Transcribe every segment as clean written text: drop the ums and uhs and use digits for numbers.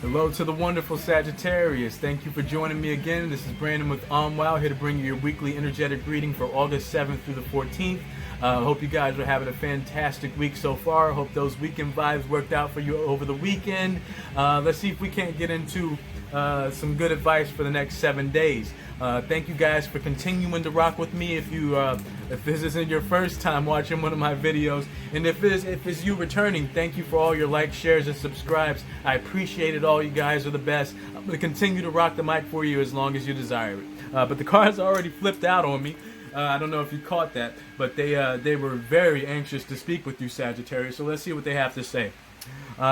Hello to the wonderful Sagittarius. Thank you for joining me again. This is Brandon with Wow, here to bring you your weekly energetic reading for August 7th through the 14th. Hope you guys are having a fantastic week so far. Hope those weekend vibes worked out for you over the weekend. Let's see if we can't get into some good advice for the next 7 days. Thank you guys for continuing to rock with me. If this isn't your first time watching one of my videos, and if it's you returning, thank you for all your likes, shares, and subscribes. I appreciate it all. You guys are the best. I'm going to continue to rock the mic for you as long as you desire it. But the cards already flipped out on me. I don't know if you caught that, but they were very anxious to speak with you, Sagittarius. So let's see what they have to say.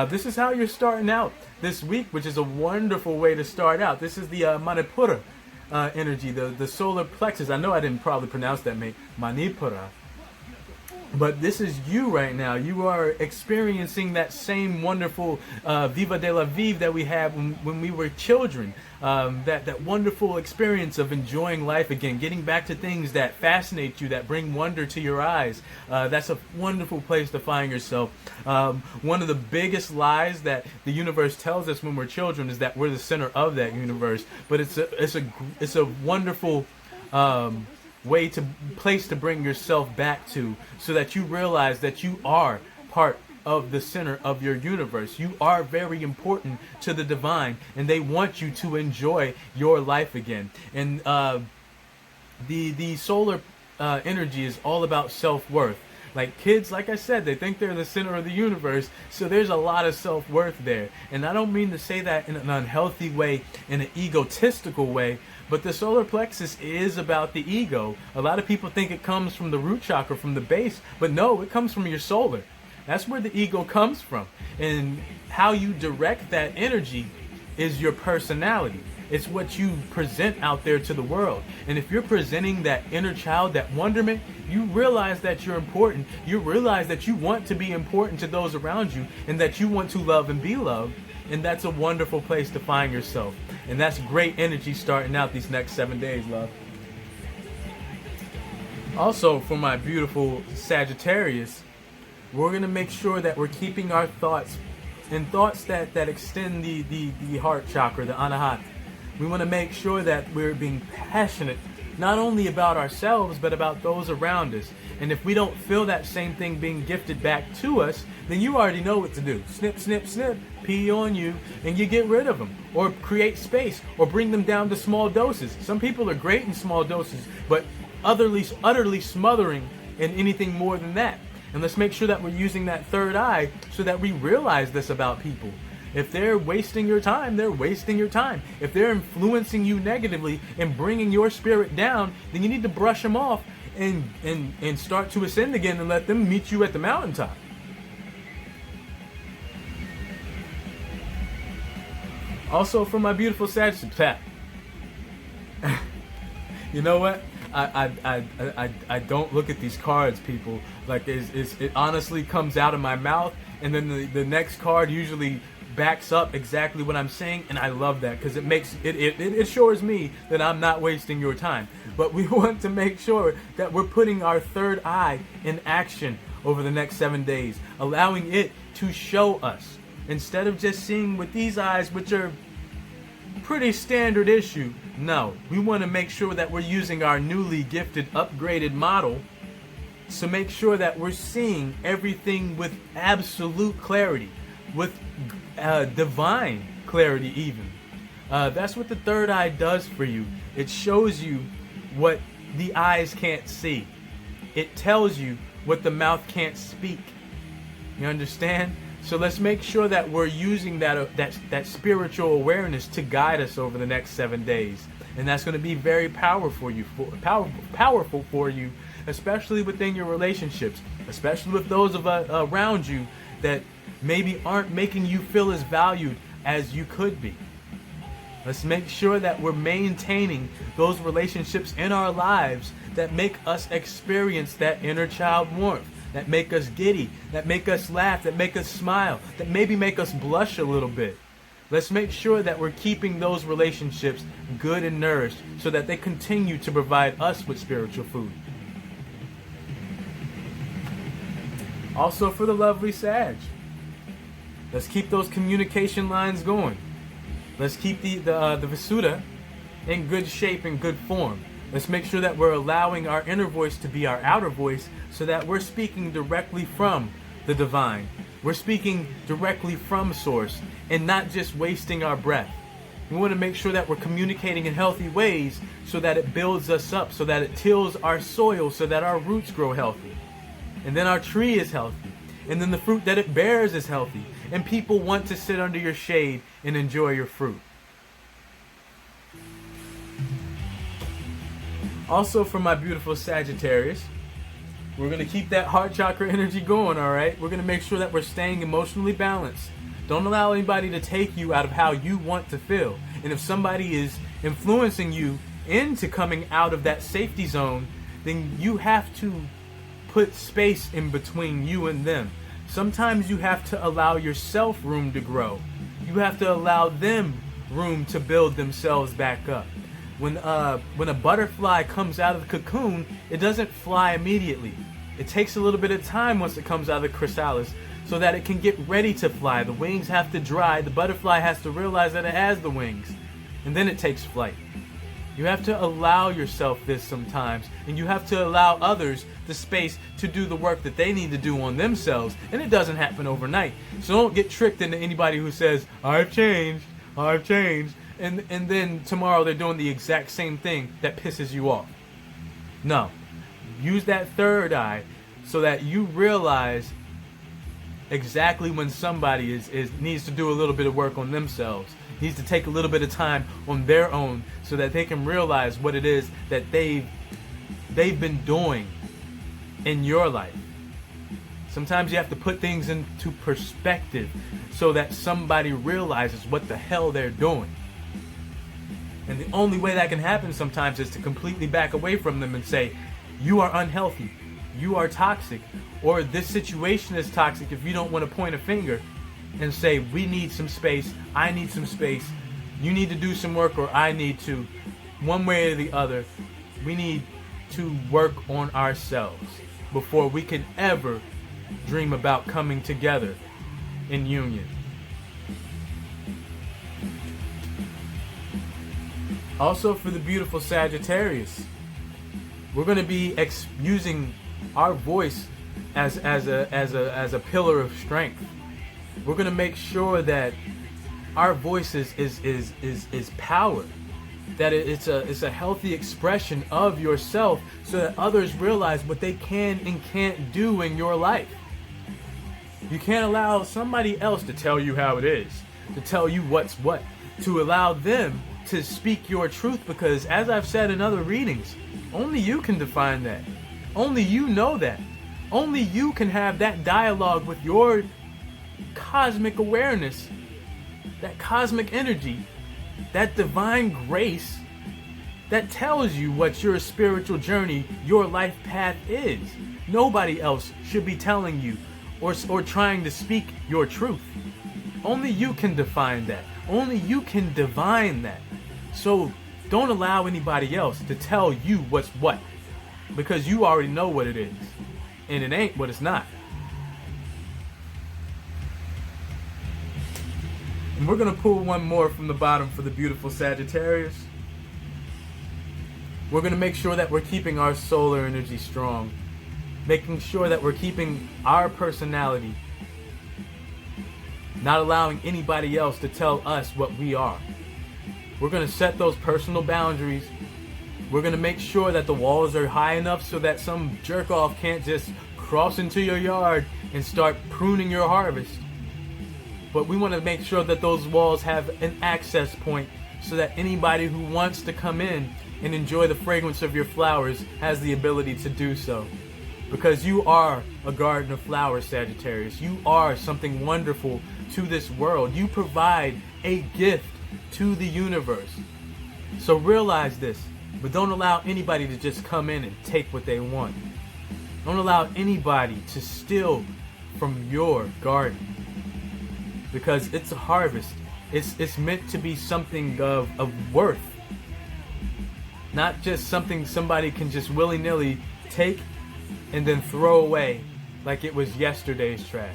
This is how you're starting out this week, which is a wonderful way to start out. This is the Manipura energy, the solar plexus. I know I didn't probably pronounce that, mate. Manipura. But this is you right now. You are experiencing that same wonderful Viva de la Vive that we had when we were children. That wonderful experience of enjoying life again, getting back to things that fascinate you, that bring wonder to your eyes. That's a wonderful place to find yourself. One of the biggest lies that the universe tells us when we're children is that we're the center of that universe. But it's a wonderful place to bring yourself back to, so that you realize that you are part of the center of your universe. You are very important to the divine, and they want you to enjoy your life again. And the solar energy is all about self-worth. Like kids, like I said, they think they're the center of the universe, so there's a lot of self-worth there. And I don't mean to say that in an unhealthy way, in an egotistical way, but the solar plexus is about the ego. A lot of people think it comes from the root chakra, from the base, but no, it comes from your solar. That's where the ego comes from. And how you direct that energy is your personality. It's what you present out there to the world. And if you're presenting that inner child, that wonderment, you realize that you're important. You realize that you want to be important to those around you, and that you want to love and be loved. And that's a wonderful place to find yourself. And that's great energy starting out these next 7 days, love. Also, for my beautiful Sagittarius, we're going to make sure that we're keeping our thoughts, and thoughts that extend the heart chakra, the anahata. We want to make sure that we're being passionate, not only about ourselves, but about those around us. And if we don't feel that same thing being gifted back to us, then you already know what to do. Snip, snip, snip, pee on you, and you get rid of them. Or create space, or bring them down to small doses. Some people are great in small doses, but utterly smothering in anything more than that. And let's make sure that we're using that third eye so that we realize this about people. If they're wasting your time, they're wasting your time. If they're influencing you negatively and bringing your spirit down, then you need to brush them off and start to ascend again, and let them meet you at the mountaintop. Also, for my beautiful Sagittarius, you know what? I don't look at these cards, people. Like it honestly comes out of my mouth, and then the next card usually backs up exactly what I'm saying, and I love that, because it assures me that I'm not wasting your time. But we want to make sure that we're putting our third eye in action over the next 7 days, allowing it to show us, instead of just seeing with these eyes, which are pretty standard issue. No, we want to make sure that we're using our newly gifted, upgraded model to make sure that we're seeing everything with absolute clarity, with divine clarity even. That's what the third eye does for you. It shows you what the eyes can't see. It tells you what the mouth can't speak. You understand? So let's make sure that we're using that spiritual awareness to guide us over the next 7 days. And that's going to be very powerful for you, especially within your relationships, especially with those around you that maybe aren't making you feel as valued as you could be. Let's make sure that we're maintaining those relationships in our lives that make us experience that inner child warmth, that make us giddy, that make us laugh, that make us smile, that maybe make us blush a little bit. Let's make sure that we're keeping those relationships good and nourished, so that they continue to provide us with spiritual food. Also, for the lovely Sag, let's keep those communication lines going. Let's keep the Visuddha in good shape and good form. Let's make sure that we're allowing our inner voice to be our outer voice, so that we're speaking directly from the divine. We're speaking directly from source and not just wasting our breath. We want to make sure that we're communicating in healthy ways, so that it builds us up, so that it tills our soil, so that our roots grow healthy. And then our tree is healthy. And then the fruit that it bears is healthy. And people want to sit under your shade and enjoy your fruit. Also, for my beautiful Sagittarius, we're going to keep that heart chakra energy going, all right? We're going to make sure that we're staying emotionally balanced. Don't allow anybody to take you out of how you want to feel. And if somebody is influencing you into coming out of that safety zone, then you have to put space in between you and them. Sometimes you have to allow yourself room to grow. You have to allow them room to build themselves back up. When a butterfly comes out of the cocoon, it doesn't fly immediately. It takes a little bit of time once it comes out of the chrysalis, so that it can get ready to fly. The wings have to dry. The butterfly has to realize that it has the wings, and then it takes flight. You have to allow yourself this sometimes, and you have to allow others the space to do the work that they need to do on themselves, and it doesn't happen overnight. So don't get tricked into anybody who says, I've changed, and then tomorrow they're doing the exact same thing that pisses you off. No. Use that third eye so that you realize exactly when somebody needs to do a little bit of work on themselves, needs to take a little bit of time on their own, so that they can realize what it is that they've been doing in your life. Sometimes you have to put things into perspective so that somebody realizes what the hell they're doing. And the only way that can happen sometimes is to completely back away from them and say, you are unhealthy, you are toxic, or this situation is toxic, if you don't want to point a finger and say, we need some space, I need some space, you need to do some work, or I need to. One way or the other, we need to work on ourselves before we can ever dream about coming together in union. Also, for the beautiful Sagittarius, we're going to be using our voice as a pillar of strength. We're going to make sure that our voice is power, that it's a healthy expression of yourself, so that others realize what they can and can't do in your life. You can't allow somebody else to tell you how it is, to tell you what's what, to allow them to speak your truth, because as I've said in other readings, only you can define that. Only you know that. Only you can have that dialogue with your cosmic awareness, that cosmic energy, that divine grace that tells you what your spiritual journey, your life path is. Nobody else should be telling you or trying to speak your truth. Only you can define that. Only you can divine that. So don't allow anybody else to tell you what's what, because you already know what it is, and it ain't what it's not. And we're going to pull one more from the bottom for the beautiful Sagittarius. We're going to make sure that we're keeping our solar energy strong, making sure that we're keeping our personality, not allowing anybody else to tell us what we are. We're going to set those personal boundaries. We're going to make sure that the walls are high enough so that some jerk-off can't just cross into your yard and start pruning your harvest. But we want to make sure that those walls have an access point, so that anybody who wants to come in and enjoy the fragrance of your flowers has the ability to do so. Because you are a garden of flowers, Sagittarius. You are something wonderful to this world. You provide a gift to the universe. So realize this, but don't allow anybody to just come in and take what they want. Don't allow anybody to steal from your garden, because it's a harvest. It's meant to be something of worth, not just something somebody can just willy-nilly take and then throw away like it was yesterday's trash.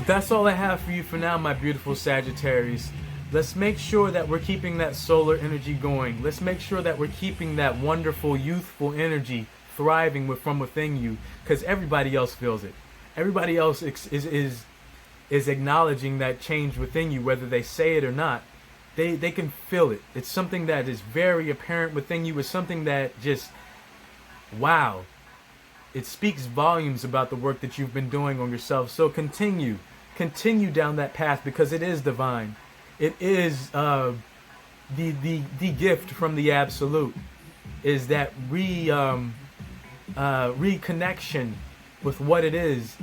But that's all I have for you for now, my beautiful Sagittarius. Let's make sure that we're keeping that solar energy going. Let's make sure that we're keeping that wonderful, youthful energy thriving from within you, because everybody else feels it. Everybody else is acknowledging that change within you, whether they say it or not. They can feel it. It's something that is very apparent within you. It's something that just, wow. It speaks volumes about the work that you've been doing on yourself. So continue down that path, because it is divine. It is the gift from the absolute. Is that reconnection with what it is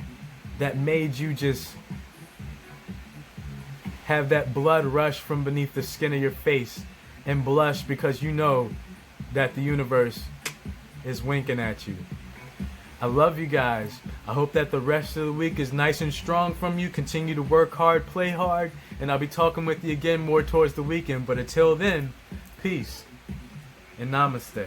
that made you just have that blood rush from beneath the skin of your face and blush, because you know that the universe is winking at you. I love you guys. I hope that the rest of the week is nice and strong from you. Continue to work hard, play hard, and I'll be talking with you again more towards the weekend. But until then, peace and namaste.